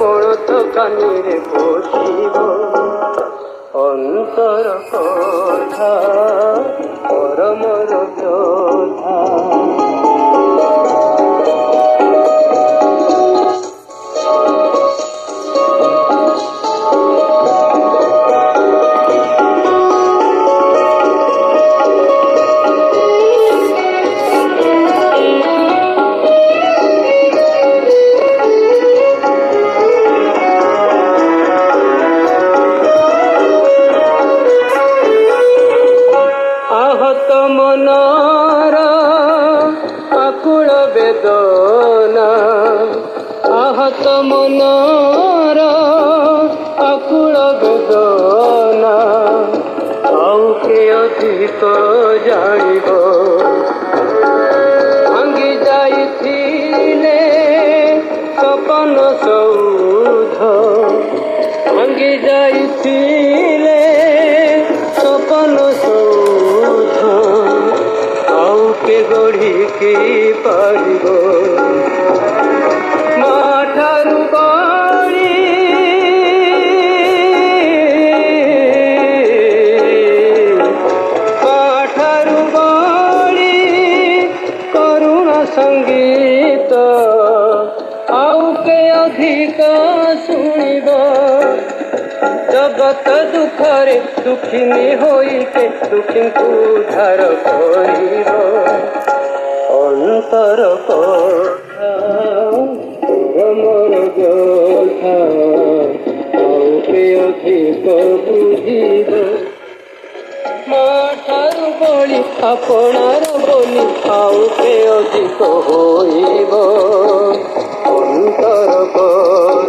কোণত কানিরে বসিব অন্তর কথা পরমর ব্যথা। আহত মনর আকুল বেদনা, আহত মনর আকুল বেদনা, ଆଉ କେ ଅଧିକ ଜାଣିବ। ଭାଙ୍ଗି ଯାଇଥିଲେ ସପନ ସୌଧ, ଭାଙ୍ଗି ଯାଇଥିଲେ ସପନ ସୌଧ, ଆଉ କେ ଗଢ଼ିକି ପାରିବ। ମାଠାରୁ ବଳି ମାଠାରୁ ବଳି କରୁଣ ସଙ୍ଗୀତ, ଆଉ କେ ଅଧିକ ଶୁଣିବ। ଜଗତ ଦୁଃଖରେ ଦୁଃଖିନୀ ହୋଇକେ ଦୁଃଖୀଙ୍କୁ ଉଦ୍ଧାର କରିବ। ଅନ୍ତର କଥା ମୋର ବ୍ୟଥା, ଆଉ କେ ଅଧିକ ବୁଝିବ। ମାଠାରୁ ବଳି ଆପଣାର ବୋଲି ଆଉ କେ ଅଧିକ ହୋଇବ। ଅନ୍ତର କଥା